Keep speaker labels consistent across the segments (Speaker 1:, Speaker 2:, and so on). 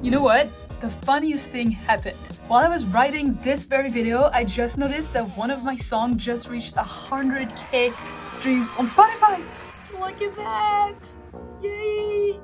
Speaker 1: You know what? The funniest thing happened. While I was writing this very video, I just noticed that one of my songs just reached 100k streams on Spotify. Look at that! Yay!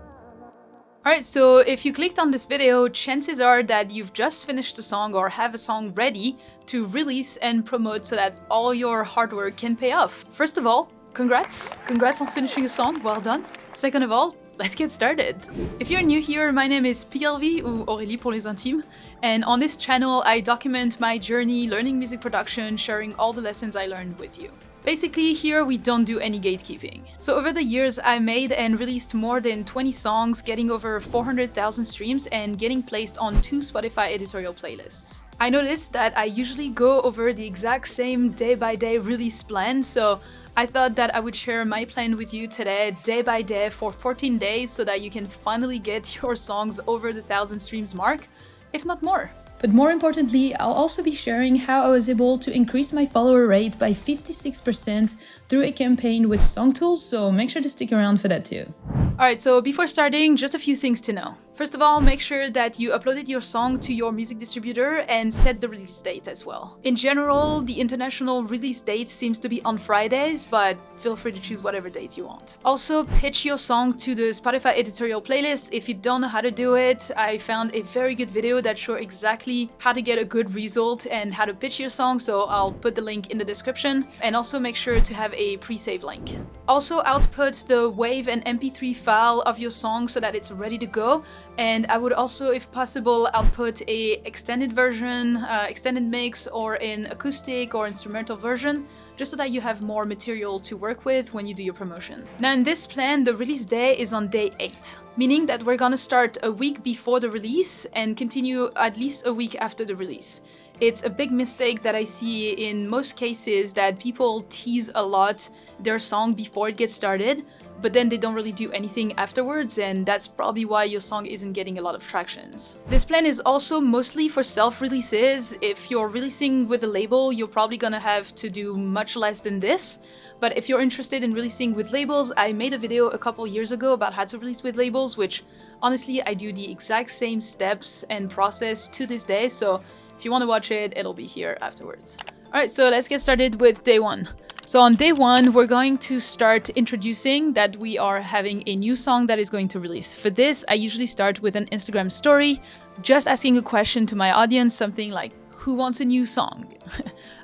Speaker 1: Alright, so if you clicked on this video, chances are that you've just finished a song or have a song ready to release and promote so that all your hard work can pay off. First of all, congrats! Congrats on finishing a song, well done. Second of all, let's get started. If you're new here, my name is PLV, ou Aurélie pour les intimes, and on this channel I document my journey learning music production, sharing all the lessons I learned with you. Basically, here we don't do any gatekeeping. So over the years, I made and released more than 20 songs, getting over 400,000 streams and getting placed on 2 Spotify editorial playlists. I noticed that I usually go over the exact same day-by-day release plan, so I thought that I would share my plan with you today, day by day for 14 days, so that you can finally get your songs over the 1,000 streams mark, if not more. But more importantly, I'll also be sharing how I was able to increase my follower rate by 56% through a campaign with SongTools, so make sure to stick around for that too. Alright, so before starting, just a few things to know. First of all, make sure that you uploaded your song to your music distributor and set the release date as well. In general, the international release date seems to be on Fridays, but feel free to choose whatever date you want. Also, pitch your song to the Spotify editorial playlist. If you don't know how to do it, I found a very good video that shows exactly how to get a good result and how to pitch your song, so I'll put the link in the description. And also make sure to have a pre-save link. Also, output the WAV and MP3 file of your song so that it's ready to go. And I would also, if possible, output a extended version, extended mix, or an acoustic or instrumental version, just so that you have more material to work with when you do your promotion. Now in this plan, the release day is on day 8, meaning that we're gonna start a week before the release and continue at least a week after the release. It's a big mistake that I see in most cases, that people tease a lot their song before it gets started, but then they don't really do anything afterwards, and that's probably why your song isn't getting a lot of tractions. This plan is also mostly for self-releases. If you're releasing with a label, you're probably gonna have to do much less than this. But if you're interested in releasing with labels, I made a video a couple years ago about how to release with labels, which honestly I do the exact same steps and process to this day, so if you want to watch it, it'll be here afterwards. Alright, so let's get started with day 1. So on day 1, we're going to start introducing that we are having a new song that is going to release. For this, I usually start with an Instagram story, just asking a question to my audience, something like, who wants a new song?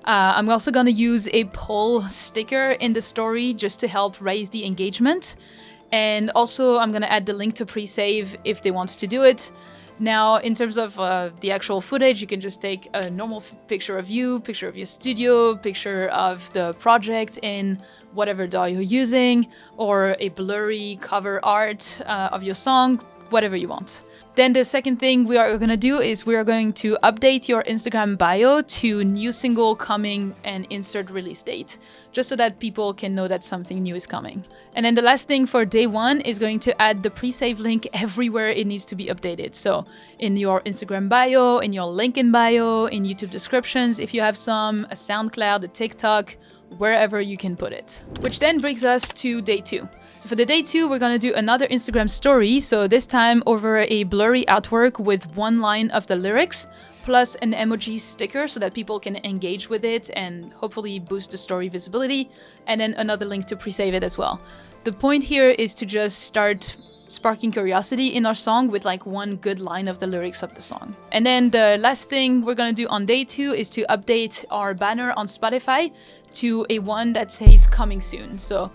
Speaker 1: I'm also going to use a poll sticker in the story just to help raise the engagement. And also, I'm going to add the link to pre-save if they want to do it. Now, in terms of the actual footage, you can just take a normal picture of you, picture of your studio, picture of the project in whatever DAW you're using, or a blurry cover art of your song, whatever you want. Then the second thing we are going to do is we are going to update your Instagram bio to new single coming and insert release date, just so that people can know that something new is coming. And then the last thing for day 1 is going to add the pre-save link everywhere it needs to be updated. So in your Instagram bio, in your link in bio, in YouTube descriptions, if you have some, a SoundCloud, a TikTok, wherever you can put it. Which then brings us to day 2. So for the day 2, we're gonna do another Instagram story, so this time over a blurry artwork with one line of the lyrics, plus an emoji sticker so that people can engage with it and hopefully boost the story visibility, and then another link to pre-save it as well. The point here is to just start sparking curiosity in our song with like one good line of the lyrics of the song. And then the last thing we're gonna do on day 2 is to update our banner on Spotify to a one that says coming soon. So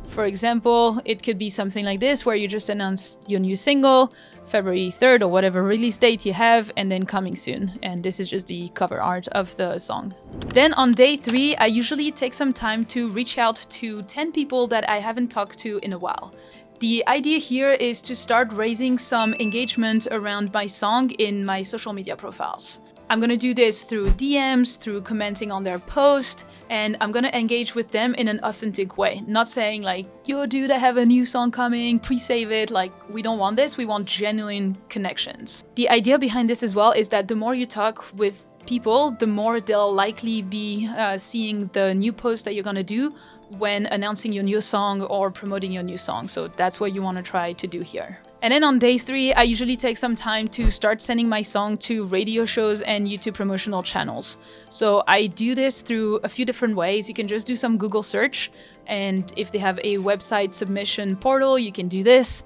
Speaker 1: for example, it could be something like this, where you just announce your new single, February 3rd or whatever release date you have, and then coming soon. And this is just the cover art of the song. Then on day 3, I usually take some time to reach out to 10 people that I haven't talked to in a while. The idea here is to start raising some engagement around my song in my social media profiles. I'm gonna do this through DMs, through commenting on their post, and I'm gonna engage with them in an authentic way. Not saying like, yo dude, I have a new song coming, pre-save it. Like, we don't want this, we want genuine connections. The idea behind this as well is that the more you talk with people, the more they'll likely be seeing the new post that you're gonna do when announcing your new song or promoting your new song. So that's what you want to try to do here. And then on day 3, I usually take some time to start sending my song to radio shows and YouTube promotional channels. So I do this through a few different ways. You can just do some Google search, and if they have a website submission portal, you can do this.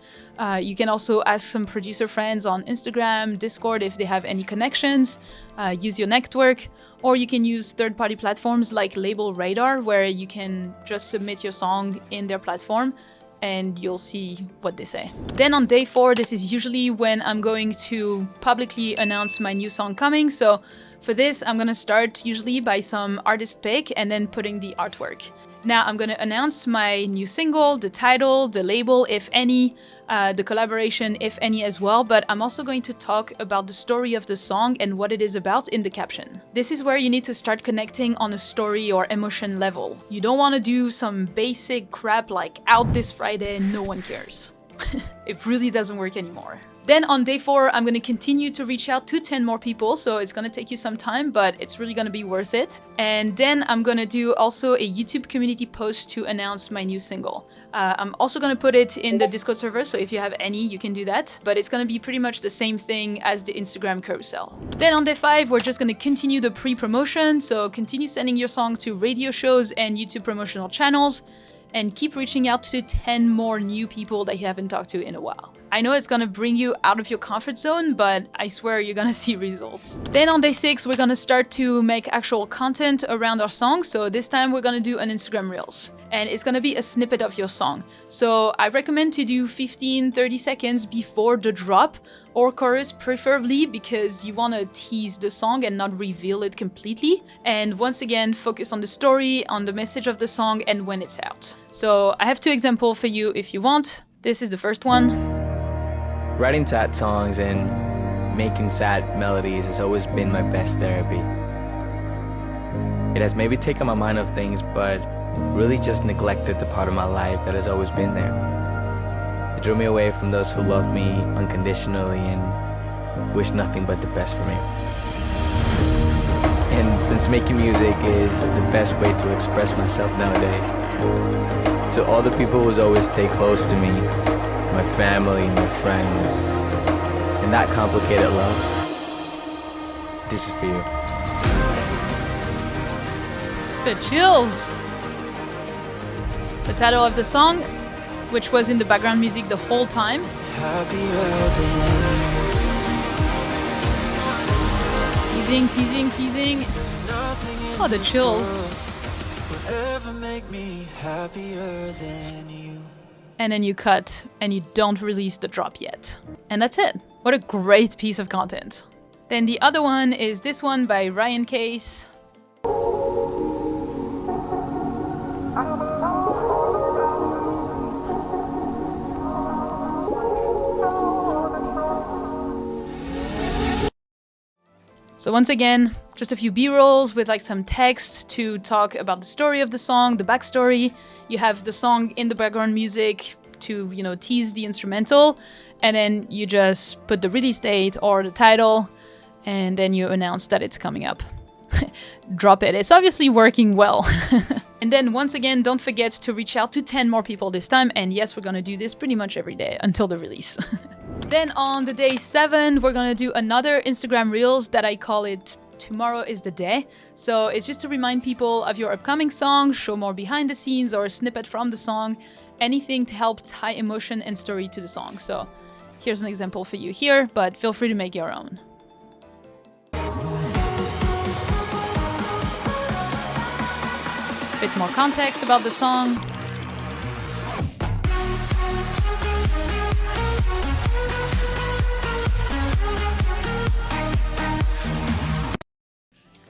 Speaker 1: You can also ask some producer friends on Instagram, Discord if they have any connections, use your network, or you can use third-party platforms like Label Radar, where you can just submit your song in their platform and you'll see what they say. Then on day 4, this is usually when I'm going to publicly announce my new song coming. So for this, I'm gonna start usually by some artist pick and then putting the artwork. Now I'm gonna announce my new single, the title, the label, if any, the collaboration, if any as well, but I'm also going to talk about the story of the song and what it is about in the caption. This is where you need to start connecting on a story or emotion level. You don't wanna do some basic crap like out this Friday and no one cares. It really doesn't work anymore. Then on day 4, I'm going to continue to reach out to 10 more people, so it's going to take you some time, but it's really going to be worth it. And then I'm going to do also a YouTube community post to announce my new single. I'm also going to put it in the Discord server, so if you have any, you can do that. But it's going to be pretty much the same thing as the Instagram carousel. Then on day 5, we're just going to continue the pre-promotion, so continue sending your song to radio shows and YouTube promotional channels, and keep reaching out to 10 more new people that you haven't talked to in a while. I know it's gonna bring you out of your comfort zone, but I swear you're gonna see results. Then on day 6, we're gonna start to make actual content around our song. So this time we're gonna do an Instagram Reels. And it's gonna be a snippet of your song. So I recommend to do 15-30 seconds before the drop, or chorus preferably, because you wanna tease the song and not reveal it completely. And once again, focus on the story, on the message of the song, and when it's out. So I have 2 examples for you if you want. This is the first one.
Speaker 2: Writing sad songs and making sad melodies has always been my best therapy. It has maybe taken my mind off things, but really just neglected the part of my life that has always been there. It drew me away from those who loved me unconditionally and wished nothing but the best for me. And since making music is the best way to express myself nowadays, to all the people who's always stay close to me, my family, my friends, and that complicated love, this is for you.
Speaker 1: The chills! The title of the song, which was in the background music the whole time. Teasing, teasing, teasing. Oh, the chills. Make me happier than you. And then you cut and you don't release the drop yet. And that's it. What a great piece of content. Then the other one is this one by Ryan Case. So once again, just a few B-rolls with like some text to talk about the story of the song, the backstory. You have the song in the background music to, you know, tease the instrumental. And then you just put the release date or the title, and then you announce that it's coming up. Drop it. It's obviously working well. And then once again, don't forget to reach out to 10 more people this time. And yes, we're gonna do this pretty much every day until the release. Then on the day 7, we're gonna do another Instagram Reels that I call it Tomorrow is the Day. So it's just to remind people of your upcoming song, show more behind the scenes or a snippet from the song, anything to help tie emotion and story to the song. So here's an example for you here, but feel free to make your own. Bit more context about the song.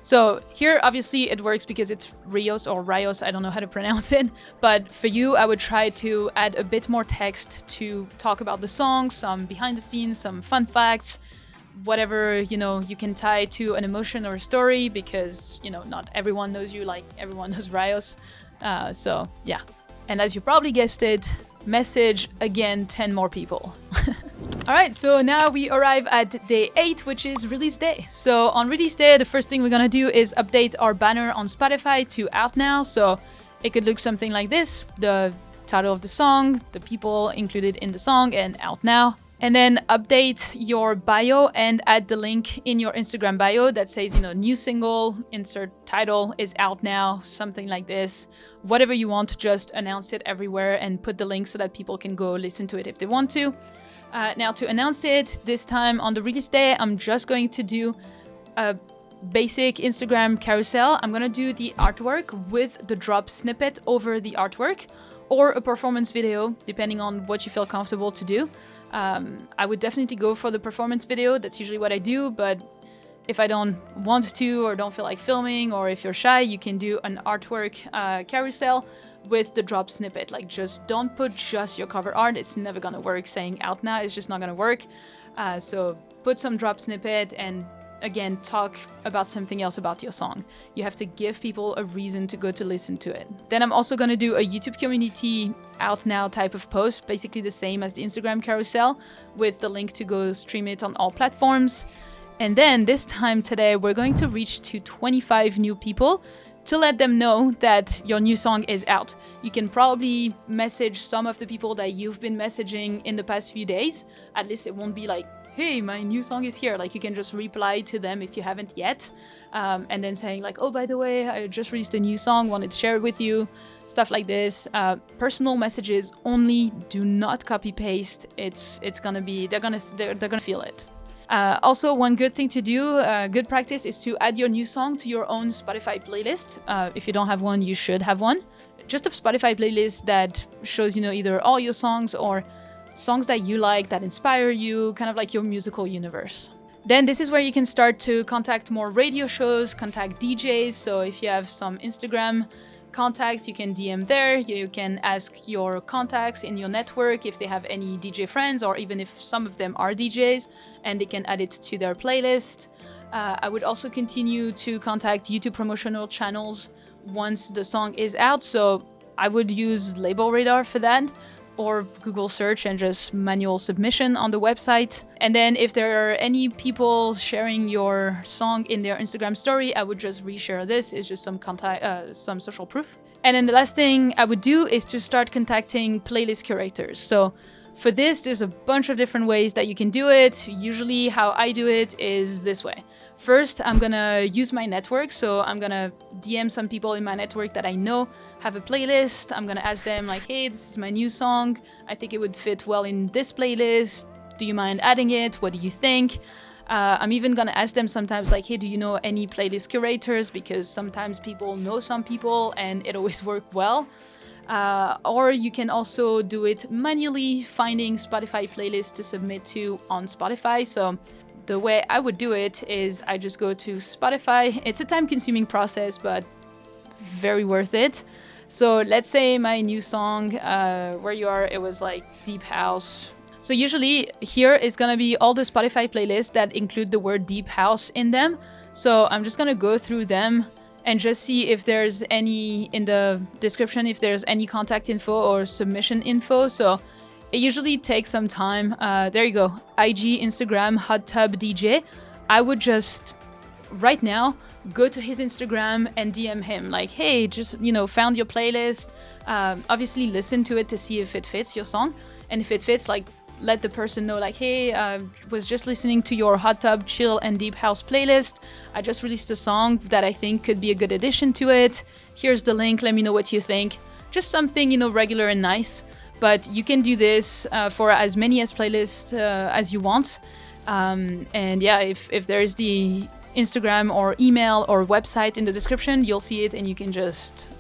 Speaker 1: So here, obviously, it works because it's Rios or Rios, I don't know how to pronounce it. But for you, I would try to add a bit more text to talk about the song, some behind the scenes, some fun facts, whatever, you know, you can tie to an emotion or a story, because, you know, not everyone knows you like everyone knows Rios. So yeah. And as you probably guessed it, message again 10 more people. Alright, so now we arrive at day 8, which is release day. So on release day, the first thing we're gonna do is update our banner on Spotify to out now. So it could look something like this: the title of the song, the people included in the song, and out now. And then update your bio and add the link in your Instagram bio that says, new single, insert title is out now, something like this. Whatever you want, just announce it everywhere and put the link so that people can go listen to it if they want to. Now to announce it, this time on the release day, I'm just going to do a basic Instagram carousel. I'm gonna do the artwork with the drop snippet over the artwork, or a performance video, depending on what you feel comfortable to do. I would definitely go for the performance video. That's usually what I do, but if I don't want to or don't feel like filming, or if you're shy, you can do an artwork carousel with the drop snippet. Like, just don't put just your cover art. It's never gonna work. Saying out now is just not gonna work. So put some drop snippet and again, talk about something else about your song. You have to give people a reason to go to listen to it. Then I'm also going to do a YouTube community out now type of post, basically the same as the Instagram carousel, with the link to go stream it on all platforms. And then this time today, we're going to reach to 25 new people to let them know that your new song is out. You can probably message some of the people that you've been messaging in the past few days. At least it won't be like, hey, my new song is here. Like, you can just reply to them if you haven't yet. And then saying like, oh, by the way, I just released a new song, wanted to share it with you. Stuff like this. Personal messages only, do not copy paste. It's gonna be, they're gonna feel it. Also, one good thing to do, good practice, is to add your new song to your own Spotify playlist. If you don't have one, you should have one. Just a Spotify playlist that shows, either all your songs or songs that you like, that inspire you, kind of like your musical universe. Then this is where you can start to contact more radio shows, contact DJs. So if you have some Instagram contacts, you can DM there. You can ask your contacts in your network if they have any DJ friends, or even if some of them are DJs, and they can add it to their playlist. I would also continue to contact YouTube promotional channels once the song is out. So I would use Label Radar for that, or Google search and just manual submission on the website. And then if there are any people sharing your song in their Instagram story, I would just reshare this. It's just some social proof. And then the last thing I would do is to start contacting playlist curators. So for this, there's a bunch of different ways that you can do it. Usually how I do it is this way. First, I'm gonna use my network. So I'm gonna DM some people in my network that I know have a playlist. I'm gonna ask them like, hey, this is my new song. I think it would fit well in this playlist. Do you mind adding it? What do you think? I'm even gonna ask them sometimes like, hey, do you know any playlist curators? Because sometimes people know some people and it always worked well. Or you can also do it manually, finding Spotify playlists to submit to on Spotify. So the way I would do it is I just go to Spotify. It's a time-consuming process, but very worth it. So let's say my new song, Where You Are, it was like Deep House. So usually here is gonna be all the Spotify playlists that include the word Deep House in them. So I'm just gonna go through them and just see if there's any in the description, if there's any contact info or submission info. So it usually takes some time. There you go, IG, Instagram, Hot Tub DJ. I would just, right now, go to his Instagram and DM him like, hey, just, found your playlist. Obviously listen to it to see if it fits your song. And if it fits, like, let the person know like, hey, was just listening to your Hot Tub, Chill and Deep House playlist. I just released a song that I think could be a good addition to it. Here's the link, let me know what you think. Just something, regular and nice. But you can do this for as many playlists as you want. And yeah, if there's the Instagram or email or website in the description, you'll see it and you can just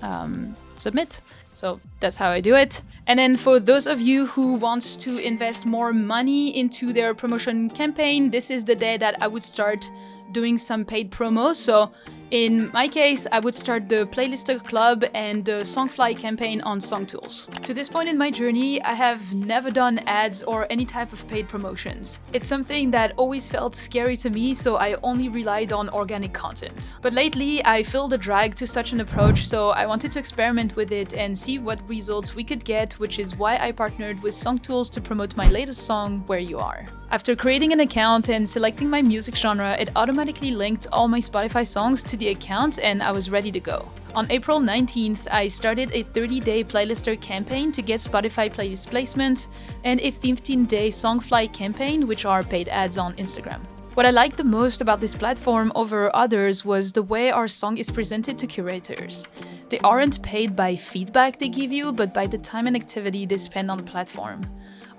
Speaker 1: submit. So that's how I do it. And then for those of you who want to invest more money into their promotion campaign, this is the day that I would start doing some paid promo. So in my case, I would start the Playlister Club and the Songfly campaign on SongTools. To this point in my journey, I have never done ads or any type of paid promotions. It's something that always felt scary to me, so I only relied on organic content. But lately, I feel the drag to such an approach, so I wanted to experiment with it and see what results we could get, which is why I partnered with SongTools to promote my latest song, Where You Are. After creating an account and selecting my music genre, it automatically linked all my Spotify songs to the account and I was ready to go. On April 19th, I started a 30-day playlister campaign to get Spotify playlist placement and a 15-day Songfly campaign, which are paid ads on Instagram. What I liked the most about this platform over others was the way our song is presented to curators. They aren't paid by feedback they give you, but by the time and activity they spend on the platform.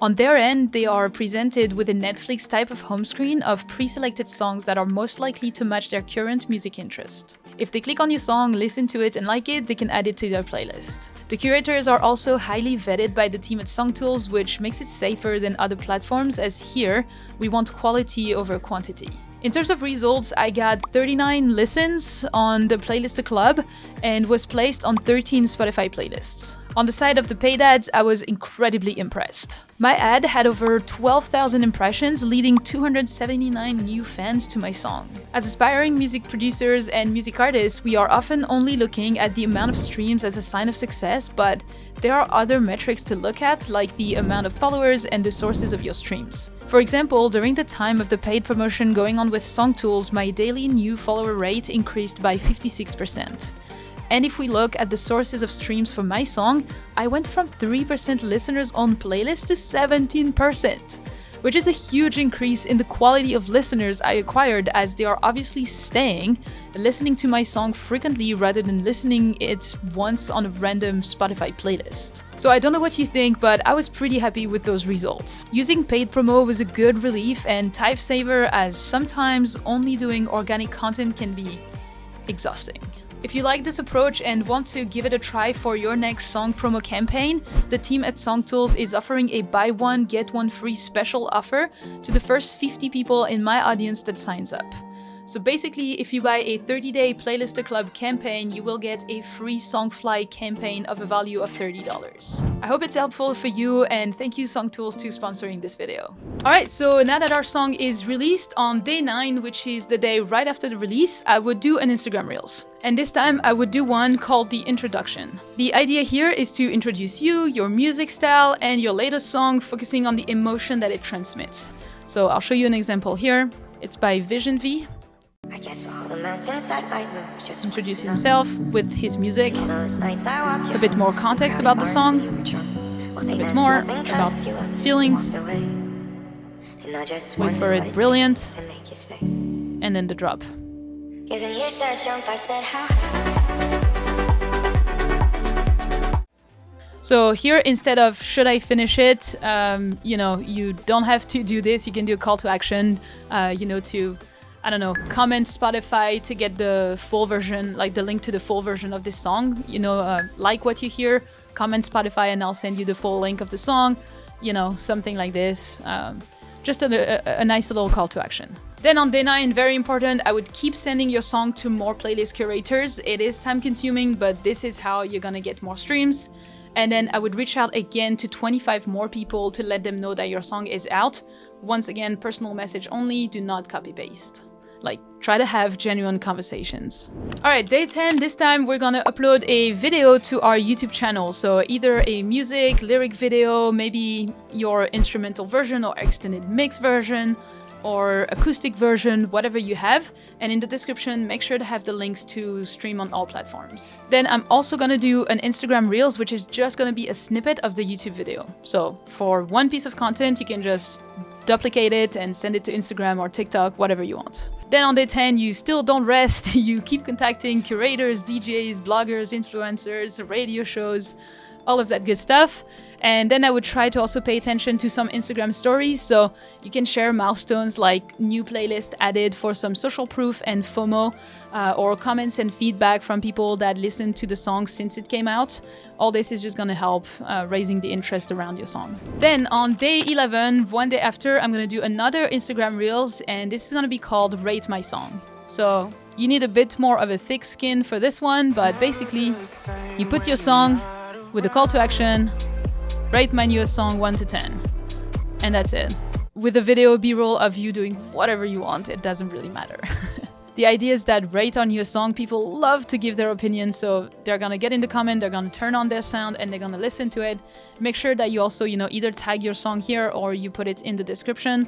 Speaker 1: On their end, they are presented with a Netflix type of home screen of pre-selected songs that are most likely to match their current music interest. If they click on your song, listen to it and like it, they can add it to their playlist. The curators are also highly vetted by the team at SongTools, which makes it safer than other platforms, as here, we want quality over quantity. In terms of results, I got 39 listens on the Playlister Club and was placed on 13 Spotify playlists. On the side of the paid ads, I was incredibly impressed. My ad had over 12,000 impressions, leading 279 new fans to my song. As aspiring music producers and music artists, we are often only looking at the amount of streams as a sign of success, but there are other metrics to look at, like the amount of followers and the sources of your streams. For example, during the time of the paid promotion going on with SongTools, my daily new follower rate increased by 56%. And if we look at the sources of streams for my song, I went from 3% listeners on playlist to 17%, which is a huge increase in the quality of listeners I acquired, as they are obviously staying and listening to my song frequently rather than listening it once on a random Spotify playlist. So I don't know what you think, but I was pretty happy with those results. Using paid promo was a good relief and time saver, as sometimes only doing organic content can be exhausting. If you like this approach and want to give it a try for your next song promo campaign, the team at SongTools is offering a buy one, get one free special offer to the first 50 people in my audience that signs up. So basically, if you buy a 30-day Playlister Club campaign, you will get a free Songfly campaign of a value of $30. I hope it's helpful for you, and thank you SongTools to sponsoring this video. Alright, so now that our song is released, on day 9, which is the day right after the release, I would do an Instagram Reels. And this time I would do one called the introduction. The idea here is to introduce you, your music style, and your latest song, focusing on the emotion that it transmits. So I'll show you an example here. It's by Vision V.
Speaker 3: I guess all the mountains that I move just
Speaker 1: Introducing himself with his music, a bit more context about the song, a bit more about feelings, wait for it, brilliant, and then the drop. So here, instead of should I finish it, you don't have to do this. You can do a call to action, to comment Spotify to get the full version, like the link to the full version of this song. Like what you hear, comment Spotify and I'll send you the full link of the song, something like this. Just a nice little call to action. Then on day 9, very important, I would keep sending your song to more playlist curators. It is time consuming, but this is how you're gonna get more streams. And then I would reach out again to 25 more people to let them know that your song is out. Once again, personal message only, do not copy paste. Try to have genuine conversations. Alright, day 10, this time we're gonna upload a video to our YouTube channel. So either a music, lyric video, maybe your instrumental version or extended mix version, or acoustic version, whatever you have. And in the description, make sure to have the links to stream on all platforms. Then I'm also gonna do an Instagram Reels, which is just gonna be a snippet of the YouTube video. So for one piece of content, you can just duplicate it and send it to Instagram or TikTok, whatever you want. Then on day 10, you still don't rest. You keep contacting curators, DJs, bloggers, influencers, radio shows, all of that good stuff. And then I would try to also pay attention to some Instagram stories, so you can share milestones like new playlist added for some social proof and FOMO, or comments and feedback from people that listened to the song since it came out. All this is just gonna help raising the interest around your song. Then on day 11, one day after, I'm gonna do another Instagram Reels, and this is gonna be called Rate My Song. So you need a bit more of a thick skin for this one, but basically you put your song with a call to action, rate my newest song 1 to 10. And that's it. With a video B-roll of you doing whatever you want, it doesn't really matter. The idea is that rate on your song, people love to give their opinion, so they're gonna get in the comment, they're gonna turn on their sound, and they're gonna listen to it. Make sure that you also, either tag your song here or you put it in the description,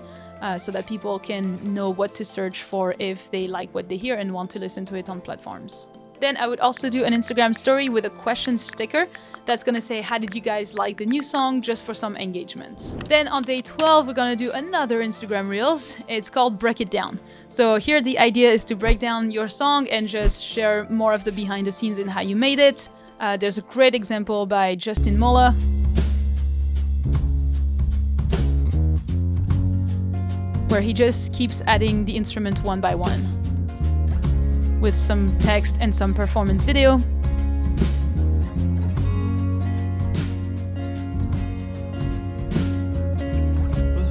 Speaker 1: so that people can know what to search for if they like what they hear and want to listen to it on platforms. Then I would also do an Instagram story with a question sticker that's gonna say, how did you guys like the new song, just for some engagement. Then on day 12, we're gonna do another Instagram Reels. It's called Break It Down. So here the idea is to break down your song and just share more of the behind the scenes and how you made it. There's a great example by Justin Mola. Where he just keeps adding the instrument one by one, with some text and some performance video.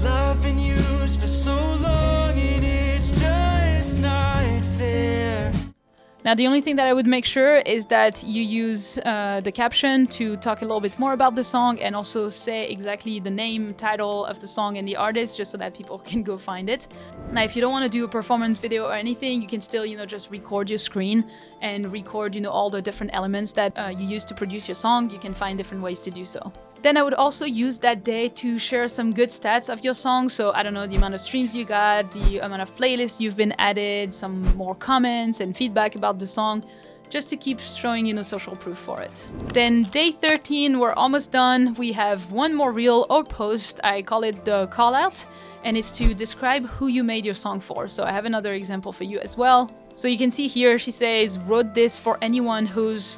Speaker 4: Well, I've been used for so long and it's just not fair.
Speaker 1: Now, the only thing that I would make sure is that you use the caption to talk a little bit more about the song and also say exactly the name, title of the song and the artist, just so that people can go find it. Now, if you don't want to do a performance video or anything, you can still, just record your screen and record, all the different elements that you use to produce your song. You can find different ways to do so. Then I would also use that day to share some good stats of your song. So I don't know, the amount of streams you got, the amount of playlists you've been added, some more comments and feedback about the song, just to keep showing, social proof for it. Then day 13, we're almost done. We have one more reel or post. I call it the call out, and it's to describe who you made your song for. So I have another example for you as well. So you can see here, she says, wrote this for anyone who's,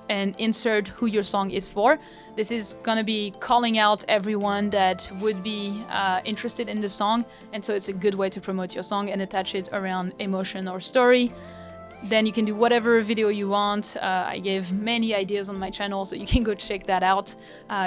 Speaker 1: and insert who your song is for. This is gonna be calling out everyone that would be interested in the song, and so it's a good way to promote your song and attach it around emotion or story. Then you can do whatever video you want. I gave many ideas on my channel, so you can go check that out.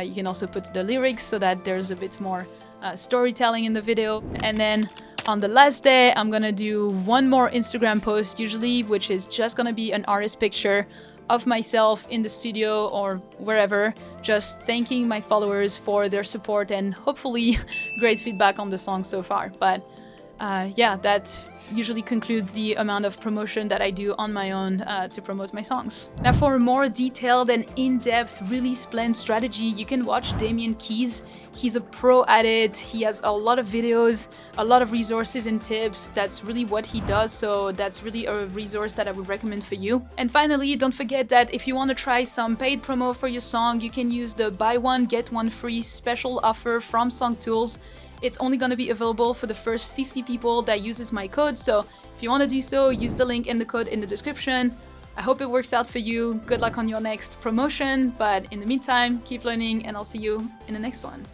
Speaker 1: You can also put the lyrics so that there's a bit more storytelling in the video. And then on the last day, I'm gonna do one more Instagram post usually, which is just gonna be an artist picture of myself in the studio or wherever, just thanking my followers for their support and hopefully great feedback on the song so far. But yeah, that usually concludes the amount of promotion that I do on my own to promote my songs. Now, for a more detailed and in-depth release plan strategy, you can watch Damien Keys. He's a pro at it. He has a lot of videos, a lot of resources and tips. That's really what he does, so that's really a resource that I would recommend for you. And finally, don't forget that if you want to try some paid promo for your song, you can use the buy one get one free special offer from SongTools. It's only going to be available for the first 50 people that uses my code, so if you want to do so, use the link and the code in the description. I hope it works out for you. Good luck on your next promotion, but in the meantime, keep learning and I'll see you in the next one.